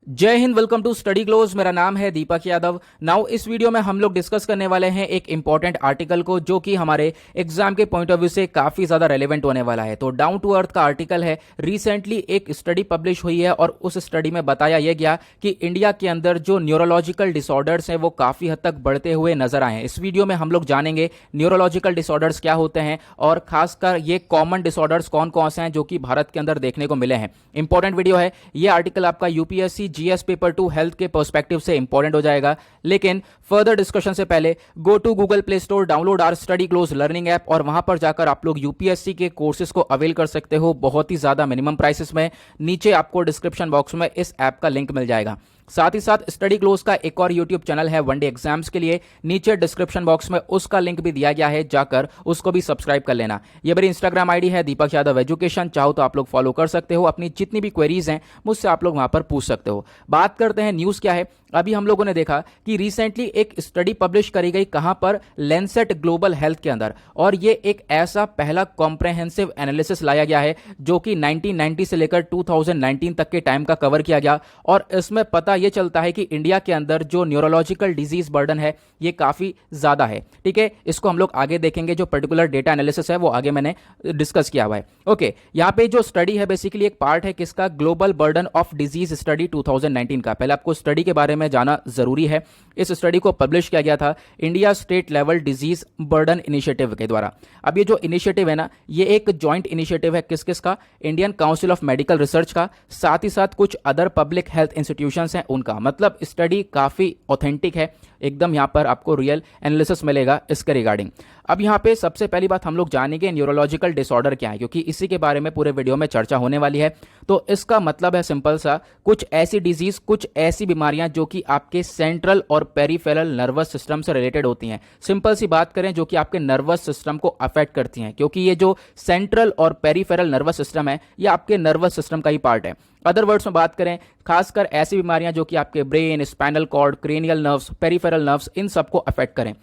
जय हिंद। Welcome to study close. मेरा नाम है दीपक यादव। नाउ इस वीडियो में हम लोग डिस्कस करने वाले हैं एक इंपॉर्टेंट आर्टिकल को जो कि हमारे एग्जाम के पॉइंट ऑफ व्यू से काफी ज्यादा रेलेवेंट होने वाला है। तो डाउन टू अर्थ का आर्टिकल है। रिसेंटली एक स्टडी पब्लिश हुई है और उस स्टडी में बताया यह गया कि इंडिया के अंदर जो न्यूरोलॉजिकल डिसऑर्डर्स हैं वो काफी हद तक बढ़ते हुए नजर आए हैं। इस वीडियो में हम लोग जानेंगे न्यूरोलॉजिकल डिसऑर्डर्स क्या होते हैं और खासकर ये कॉमन डिसऑर्डर्स कौन कौन से हैं जो कि भारत के अंदर देखने को मिले हैं। इंपॉर्टेंट वीडियो है। ये आर्टिकल आपका यूपीएससी जीएस पेपर 2 हेल्थ के पर्सपेक्टिव से इंपॉर्टेंट हो जाएगा। लेकिन फर्दर डिस्कशन से पहले go to Google Play Store, download our study close learning app और वहां पर जाकर आप लोग यूपीएससी के कोर्सेज को अवेल कर सकते हो बहुत ही ज्यादा मिनिमम प्राइसेस में। नीचे आपको डिस्क्रिप्शन बॉक्स में इस ऐप का लिंक मिल जाएगा। साथ ही साथ स्टडी क्लोज का एक और यूट्यूब चैनल है वनडे एग्जाम्स के लिए। नीचे डिस्क्रिप्शन बॉक्स में उसका लिंक भी दिया गया है, जाकर उसको भी सब्सक्राइब कर लेना। ये मेरी इंस्टाग्राम आईडी है दीपक यादव एजुकेशन। चाहो तो आप लोग फॉलो कर सकते हो। अपनी जितनी भी क्वेरीज हैं मुझसे आप लोग वहां पर पूछ सकते हो। बात करते हैं न्यूज क्या है। अभी हम लोगों ने देखा कि रिसेंटली एक स्टडी पब्लिश करी गई कहां पर, लैंसेट ग्लोबल हेल्थ के अंदर। और ये एक ऐसा पहला कॉम्प्रहेंसिव एनालिसिस लाया गया है जो कि 1990 से लेकर 2019 तक के टाइम का कवर किया गया। और इसमें पता यह चलता है कि इंडिया के अंदर जो न्यूरोलॉजिकल डिजीज बर्डन है ये काफी ज्यादा है। ठीक है, इसको हम लोग आगे देखेंगे। जो पर्टिकुलर डेटा एनालिसिस है वो आगे मैंने डिस्कस किया हुआ है। ओके, यहां पे जो स्टडी है बेसिकली एक पार्ट है किसका, global burden of disease study 2019 का। पहले आपको स्टडी के बारे में जाना जरूरी है। इस स्टडी को पब्लिश किया गया था India state level disease burden initiative के द्वारा। अब ये जो इनिशिएटिव है ना, ये एक जॉइंट इनिशिएटिव है किस किस का, Indian council of medical research का, साथ ही साथ कुछ अदर पब्लिक हेल्थ इंस्टीट्यूशंस हैं उनका। मतलब स्टडी काफी ऑथेंटिक है एकदम। यहां पर आपको रियल एनालिसिस मिलेगा इसके रिगार्डिंग। अब यहां पे सबसे पहली बात हम लोग जानेंगे न्यूरोलॉजिकल डिसऑर्डर क्या है, क्योंकि इसी के बारे में पूरे वीडियो में चर्चा होने वाली है। तो इसका मतलब है सिंपल सा, कुछ ऐसी डिजीज, कुछ ऐसी बीमारियां जो कि आपके सेंट्रल और पेरिफेरल नर्वस सिस्टम से रिलेटेड होती हैं। सिंपल सी बात करें, जो कि आपके नर्वस सिस्टम को अफेक्ट करती हैं, क्योंकि ये जो सेंट्रल और पेरिफेरल नर्वस सिस्टम है ये आपके नर्वस सिस्टम का ही पार्ट है। अदर वर्ड्स में बात करें, खासकर ऐसी बीमारियां जो कि आपके brain, spinal cord, cranial nerves, peripheral nerves, इन सबको अफेक्ट करें।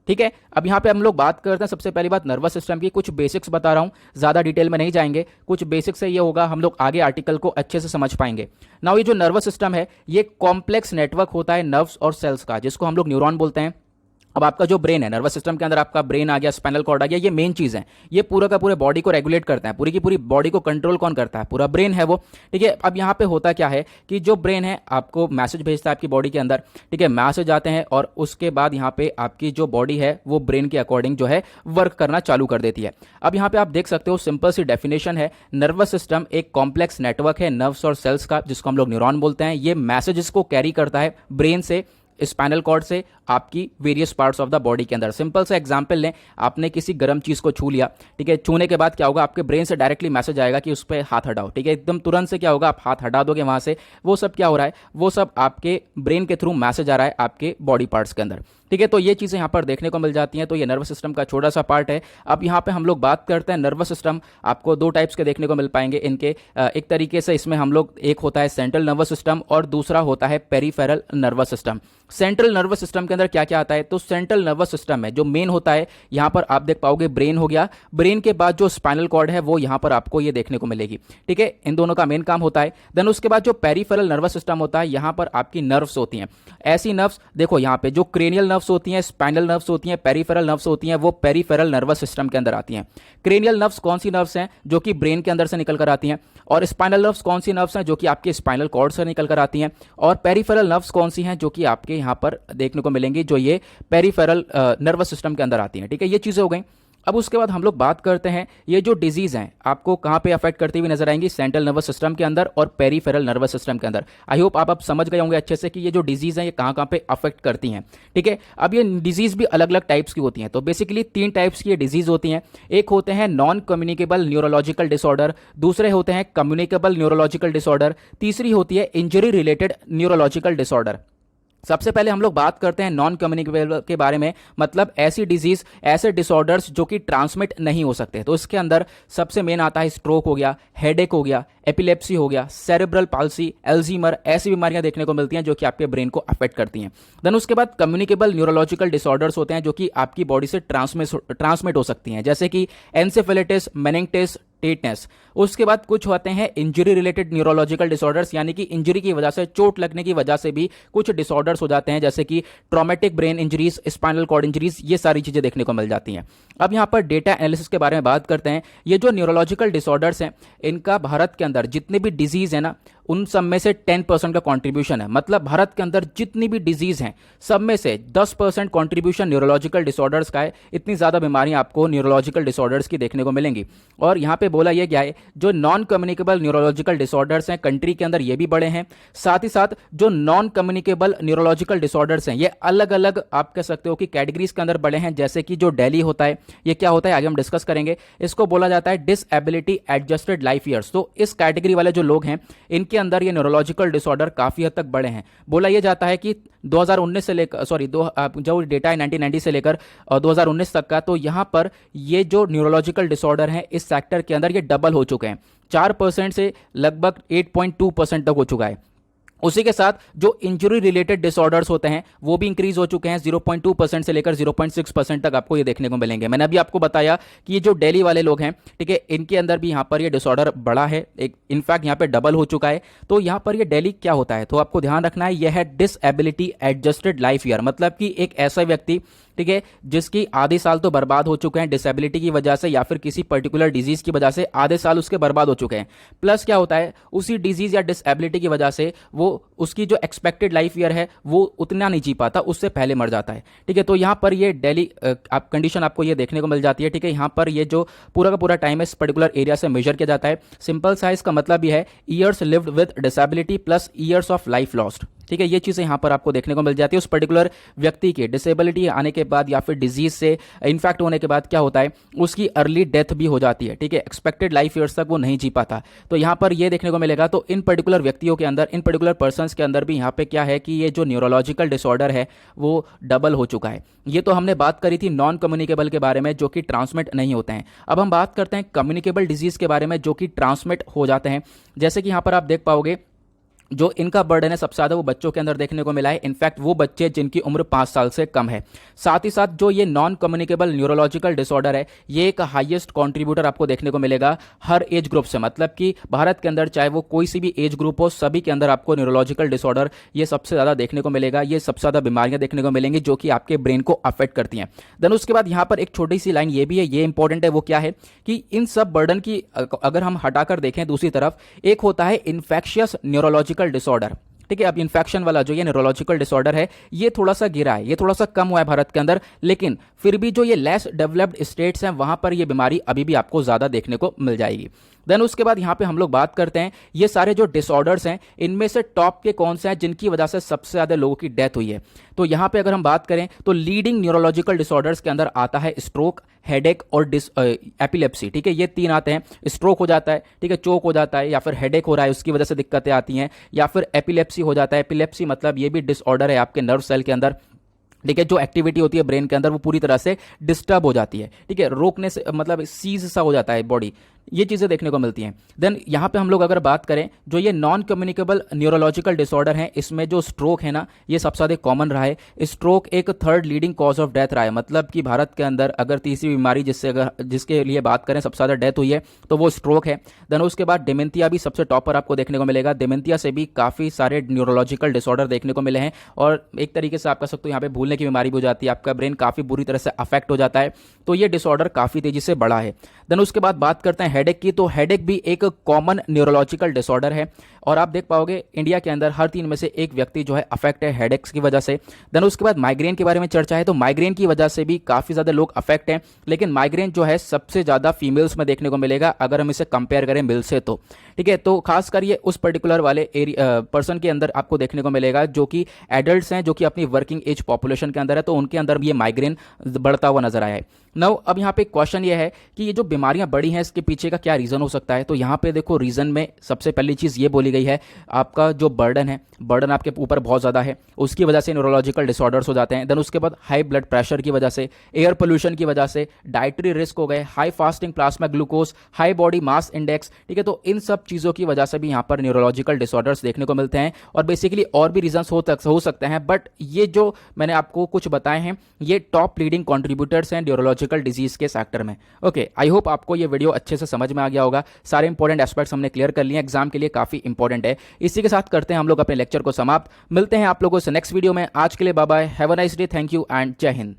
ठीक है, अब यहां पे हम लोग बात करते हैं सबसे पहली बात नर्वस सिस्टम की। कुछ बेसिक्स बता रहा हूं, ज्यादा डिटेल में नहीं जाएंगे। कुछ बेसिक्स से ये होगा, हम लोग आगे आर्टिकल को अच्छे से समझ पाएंगे। नाउ ये जो नर्वस सिस्टम है ये कॉम्प्लेक्स नेटवर्क होता है नर्व्स और सेल्स का, जिसको हम लोग न्यूरॉन बोलते हैं। अब आपका जो ब्रेन है, नर्वस सिस्टम के अंदर आपका ब्रेन आ गया, स्पाइनल कॉर्ड आ गया, ये मेन चीज है। ये पूरा का पूरे बॉडी को रेगुलेट करता है। पूरी की पूरी बॉडी को कंट्रोल कौन करता है, पूरा ब्रेन है वो। ठीक है, अब यहाँ पे होता क्या है कि जो ब्रेन है आपको मैसेज भेजता है आपकी बॉडी के अंदर। ठीक है, मैसेज आते हैं और उसके बाद यहाँ पे आपकी जो बॉडी है वो ब्रेन के अकॉर्डिंग जो है वर्क करना चालू कर देती है। अब यहाँ पे आप देख सकते हो, सिंपल सी डेफिनेशन है, नर्वस सिस्टम एक कॉम्प्लेक्स नेटवर्क है नर्व्स और सेल्स का, जिसको हम लोग न्यूरॉन बोलते हैं। ये मैसेजेस को कैरी करता है ब्रेन से, स्पाइनल कॉर्ड से, आपकी various parts of the body के अंदर। सिंपल सा एग्जांपल लें, आपने किसी गर्म चीज को छू लिया। ठीक है, छूने के बाद क्या होगा, आपके ब्रेन से डायरेक्टली मैसेज आएगा कि उस पर हाथ हटाओ। ठीक है, एकदम तुरंत से क्या होगा, आप हाथ हटा दोगे वहां से। वो सब क्या हो रहा है, वो सब आपके ब्रेन के थ्रू मैसेज आ रहा है आपके बॉडी पार्ट्स के अंदर। ठीक है, तो ये चीजें यहाँ पर देखने को मिल जाती हैं। तो ये नर्वस सिस्टम का छोटा सा पार्ट है। अब यहाँ पे हम लोग बात करते हैं नर्वस सिस्टम, आपको दो टाइप्स के देखने को मिल पाएंगे इनके। एक तरीके से इसमें हम लोग, एक होता है सेंट्रल नर्वस सिस्टम और दूसरा होता है peripheral nervous system. Central nervous system के अंदर क्या क्या आता है, तो सेंट्रल नर्वस सिस्टम है जो मेन होता है, यहां पर आप देख पाओगे ब्रेन हो गया। ब्रेन के बाद जो स्पाइनल कॉर्ड है वो यहां पर आपको ये देखने को मिलेगी। ठीक है, इन दोनों का मेन काम होता है। देन उसके बाद जो पेरिफेरल नर्वस सिस्टम होता है, यहां पर आपकी नर्व्स होती हैं। ऐसी नर्व्स देखो, यहां पे जो क्रेनियल नर्व्स होती हैं, स्पाइनल नर्व्स होती हैं, पेरिफेरल नर्व्स होती हैं, वो पेरिफेरल नर्वस सिस्टम के अंदर आती हैं। क्रेनियल नर्व्स कौन सी नर्व्स हैं, जो कि ब्रेन के अंदर से निकल कर आती हैं। और स्पाइनल नर्व्स कौन सी नर्व्स हैं, जो कि आपके स्पाइनल कॉर्ड से निकल कर आती हैं। और पेरिफेरल नर्व्स कौन सी हैं, जो कि आपके यहां पर देखने को मिलेंगी, जो ये पेरिफेरल नर्वस सिस्टम के अंदर आती हैं। ठीक है, ये चीजें हो गई। अब उसके बाद हम लोग बात करते हैं, ये जो डिजीज हैं आपको कहां पे अफेक्ट करती हुई नजर आएंगी, सेंट्रल नर्वस सिस्टम के अंदर और पेरिफेरल नर्वस सिस्टम के अंदर। आई होप आप समझ गए होंगे अच्छे से कि ये जो डिजीज हैं ये कहां कहां पे अफेक्ट करती हैं। ठीक है, अब ये डिजीज भी अलग अलग टाइप्स की होती हैं। तो बेसिकली 3 टाइप्स की ये डिजीज होती हैं। एक होते हैं नॉन कम्युनिकेबल न्यूरोलॉजिकल डिसऑर्डर, दूसरे होते हैं कम्युनिकेबल न्यूरोलॉजिकल डिसऑर्डर, तीसरी होती है इंजरी रिलेटेड न्यूरोलॉजिकल डिसऑर्डर। सबसे पहले हम लोग बात करते हैं नॉन कम्युनिकेबल के बारे में, मतलब ऐसी डिजीज, ऐसे डिसऑर्डर्स जो कि ट्रांसमिट नहीं हो सकते। तो इसके अंदर सबसे मेन आता है स्ट्रोक हो गया, हेडेक हो गया, एपिलेप्सी हो गया, सेरेब्रल पाल्सी, एल्जीमर, ऐसी बीमारियां देखने को मिलती हैं जो कि आपके ब्रेन को अफेक्ट करती हैं। देन उसके बाद कम्युनिकेबल न्यूरोलॉजिकल डिसऑर्डर्स होते हैं जो कि आपकी बॉडी से ट्रांसमिट हो सकती हैं, जैसे कि एनसेफेलिटिस, मेनिंगिटिस, टेटनेस। उसके बाद कुछ होते हैं इंजरी रिलेटेड न्यूरोलॉजिकल डिसऑर्डर्स, यानी कि इंजरी की वजह से, चोट लगने की वजह से भी कुछ डिसऑर्डर्स हो जाते हैं, जैसे कि traumatic brain injuries, spinal cord injuries, ये सारी चीजें देखने को मिल जाती हैं। अब यहाँ पर डेटा एनालिसिस के बारे में बात करते हैं। ये जो न्यूरोलॉजिकल डिसऑर्डर्स हैं, इनका भारत के अंदर जितने भी डिजीज है ना, उन सब में से 10% का कंट्रीब्यूशन है। मतलब भारत के अंदर जितनी भी डिजीज हैं, सब में से 10% कंट्रीब्यूशन न्यूरोलॉजिकल डिसऑर्डर्स का है। इतनी ज़्यादा बीमारियां आपको न्यूरोलॉजिकल डिसऑर्डर्स की देखने को मिलेंगी। और यहाँ पे बोला यह गया है, जो नॉन कम्युनिकेबल न्यूरोलॉजिकल डिसऑर्डर्स हैं कंट्री के अंदर, ये भी बड़े हैं। साथ ही साथ जो नॉन कम्युनिकेबल न्यूरोलॉजिकल डिसऑर्डर्स हैं, ये अलग अलग आप कह सकते हो कि कैटेगरीज के अंदर बड़े हैं। जैसे कि जो डेली होता है, ये क्या होता है आगे हम डिस्कस करेंगे। इसको बोला जाता है डिसएबिलिटी एडजस्टेड लाइफ ईयर्स। तो इस कैटेगरी वाले जो लोग हैं, इनके अंदर ये न्यूरोलॉजिकल डिसऑर्डर काफी हद तक बड़े हैं। बोला यह जाता है कि 2019 से लेकर जो डेटा है 1990 से लेकर 2019 तक का, तो यहां पर ये जो न्यूरोलॉजिकल डिसऑर्डर हैं इस सेक्टर के अंदर ये डबल हो चुके हैं। 4% से लगभग 8.2% तक हो चुका है। उसी के साथ जो इंजरी रिलेटेड डिसऑर्डर्स होते हैं वो भी इंक्रीज हो चुके हैं, 0.2% से लेकर 0.6% तक आपको ये देखने को मिलेंगे। मैंने अभी आपको बताया कि ये जो दिल्ली वाले लोग हैं, ठीक है, इनके अंदर भी यहाँ पर ये डिसऑर्डर बड़ा है, एक इनफैक्ट यहाँ पे डबल हो चुका है। तो यहाँ पर ये दिल्ली क्या होता है, तो आपको ध्यान रखना है, यह है डिसएबिलिटी एडजस्टेड लाइफ ईयर। मतलब कि एक ऐसा व्यक्ति, ठीक है, जिसकी आधे साल तो बर्बाद हो चुके हैं डिसेबिलिटी की वजह से या फिर किसी पर्टिकुलर डिजीज की वजह से, आधे साल उसके बर्बाद हो चुके हैं। प्लस क्या होता है, उसी डिजीज या डिसेबिलिटी की वजह से वो उसकी जो एक्सपेक्टेड लाइफ ईयर है वो उतना नहीं जी पाता, उससे पहले मर जाता है। ठीक है, तो यहाँ पर ये डेली आप कंडीशन आपको ये देखने को मिल जाती है। ठीक है, यहाँ पर ये जो पूरा का पूरा टाइम है इस पर्टिकुलर एरिया से मेजर किया जाता है। सिंपल साइज का मतलब ये है years lived with disability plus years of life lost. ठीक है, ये चीज़ें यहाँ पर आपको देखने को मिल जाती है। उस पर्टिकुलर व्यक्ति के डिसेबिलिटी आने के बाद या फिर डिजीज से इन्फेक्ट होने के बाद क्या होता है, उसकी अर्ली डेथ भी हो जाती है। ठीक है, एक्सपेक्टेड लाइफ ईयर्स तक वो नहीं जी पाता। तो यहाँ पर ये देखने को मिलेगा। तो इन पर्टिकुलर व्यक्तियों के अंदर, इन पर्टिकुलर पर्सन्स के अंदर भी यहाँ पे क्या है कि ये जो न्यूरोलॉजिकल डिसऑर्डर है वो डबल हो चुका है। ये तो हमने बात करी थी नॉन कम्युनिकेबल के बारे में, जो कि ट्रांसमिट नहीं होते हैं। अब हम बात करते हैं कम्युनिकेबल डिजीज के बारे में, जो कि ट्रांसमिट हो जाते हैं। जैसे कि यहाँ पर आप देख पाओगे जो इनका बर्डन है सबसे ज़्यादा वो बच्चों के अंदर देखने को मिला है। इनफैक्ट वो बच्चे जिनकी उम्र 5 साल से कम है। साथ ही साथ जो ये नॉन कम्युनिकेबल न्यूरोलॉजिकल डिसऑर्डर है, ये एक हाईएस्ट कंट्रीब्यूटर आपको देखने को मिलेगा हर एज ग्रुप से। मतलब कि भारत के अंदर चाहे वो कोई सी भी एज ग्रुप हो, सभी के अंदर आपको न्यूरोलॉजिकल डिसऑर्डर ये सबसे ज़्यादा देखने को मिलेगा। ये सबसे ज़्यादा बीमारियां देखने को मिलेंगी जो कि आपके ब्रेन को अफेक्ट करती हैं। देन उसके बाद यहाँ पर एक छोटी सी लाइन ये भी है, ये इंपॉर्टेंट है। वो क्या है कि इन सब बर्डन की अगर हम हटाकर देखें दूसरी तरफ, एक होता है इन्फेक्शियस न्यूरोलॉजिकल डिसऑर्डर। ठीक है, अब इन्फेक्शन वाला जो ये न्यूरोलॉजिकल डिसऑर्डर है ये थोड़ा सा गिरा है, ये थोड़ा सा कम हुआ है भारत के अंदर, लेकिन फिर भी जो ये लेस डेवलप्ड स्टेट्स हैं वहां पर ये बीमारी अभी भी आपको ज्यादा देखने को मिल जाएगी। देन उसके बाद यहाँ पे हम लोग बात करते हैं ये सारे जो डिसऑर्डर्स हैं इनमें से टॉप के कौन से हैं जिनकी वजह से सबसे ज्यादा लोगों की डेथ हुई है। तो यहाँ पे अगर हम बात करें तो लीडिंग न्यूरोलॉजिकल डिसऑर्डर्स के अंदर आता है स्ट्रोक, हेडेक और एपिलेप्सी। ठीक है, ये 3 आते हैं। स्ट्रोक हो जाता है, ठीक है, चोक हो जाता है, या फिर हेडेक हो रहा है उसकी वजह से दिक्कतें आती हैं, या फिर एपिलेप्सी हो जाता है। एपिलेप्सी मतलब ये भी डिसऑर्डर है आपके नर्व सेल के अंदर। ठीक है, जो एक्टिविटी होती है ब्रेन के अंदर वो पूरी तरह से डिस्टर्ब हो जाती है। ठीक है, रोकने से मतलब सीज सा हो जाता है बॉडी, ये चीज़ें देखने को मिलती हैं। देन यहाँ पे हम लोग अगर बात करें जो ये नॉन कम्युनिकेबल न्यूरोलॉजिकल डिसऑर्डर है, इसमें जो स्ट्रोक है ना ये सबसे ज़्यादा कॉमन रहा है। स्ट्रोक एक 3rd leading cause of death रहा है। मतलब कि भारत के अंदर अगर तीसरी बीमारी जिसके लिए बात करें सबसे ज़्यादा डेथ हुई है तो वो स्ट्रोक है। देन उसके बाद डिमेंटिया भी सबसे टॉप पर आपको देखने को मिलेगा। डिमेंटिया से भी काफ़ी सारे न्यूरोलॉजिकल डिसऑर्डर देखने को मिले हैं और एक तरीके से आप कह सकते हो यहाँ पे भूलने की बीमारी भी हो जाती है, आपका ब्रेन काफ़ी बुरी तरह से अफेक्ट हो जाता है। तो ये डिसऑर्डर काफ़ी तेज़ी से बढ़ा है। देन उसके बाद बात करते हैं हेडेक की। तो हेडेक भी एक कॉमन न्यूरोलॉजिकल डिसऑर्डर है और आप देख पाओगे इंडिया के अंदर हर 3 में से एक व्यक्ति जो है अफेक्ट है हेडेक्स की वजह से। देन उसके बाद माइग्रेन के बारे में चर्चा है। तो माइग्रेन की वजह से भी काफ़ी ज़्यादा लोग अफेक्ट हैं, लेकिन माइग्रेन जो है सबसे ज़्यादा फीमेल्स में देखने को मिलेगा अगर हम इसे कंपेयर करें मेल से। तो ठीक है, तो खासकर ये उस पर्टिकुलर वाले पर्सन के अंदर आपको देखने को मिलेगा जो कि एडल्ट्स हैं, जो कि अपनी वर्किंग एज पॉपुलेशन के अंदर है, तो उनके अंदर भी ये माइग्रेन बढ़ता हुआ नजर आया है। नाउ अब यहाँ पे क्वेश्चन ये है कि ये जो बीमारियां बढ़ी हैं इसके पीछे का क्या रीज़न हो सकता है। तो यहाँ पे देखो रीज़न में सबसे पहली चीज़ ये बोली गई है, आपका जो बर्डन है, बर्डन आपके ऊपर बहुत ज़्यादा है, उसकी वजह से न्यूरोलॉजिकल डिसऑर्डर्स हो जाते हैं। देन उसके बाद हाई ब्लड प्रेशर की वजह से, एयर पोल्यूशन की वजह से, डाइटरी रिस्क हो गए, high fasting plasma glucose, high body mass index. ठीक है, तो इन सब चीज़ों की वजह से भी यहाँ पर न्यूरोलॉजिकल डिसऑर्डर्स देखने को मिलते हैं और बेसिकली और भी रीजंस हो सकते हैं, बट ये जो मैंने आपको कुछ बताए हैं ये टॉप लीडिंग कॉन्ट्रीब्यूटर्स हैं न्यूरोलॉजिकल डिजीज के सेक्टर में। ओके, आई होप आपको ये वीडियो अच्छे से समझ में आ गया होगा। सारे इंपॉर्टेंट एस्पेक्ट्स हमने क्लियर कर लिए, एग्जाम के लिए काफ़ी इंपॉर्टेंट है। इसी के साथ करते हैं हम लोग अपने लेक्चर को समाप्त। मिलते हैं आप लोगों से नेक्स्ट वीडियो में। आज के लिए bye bye, have a nice day, thank you and जय हिंद।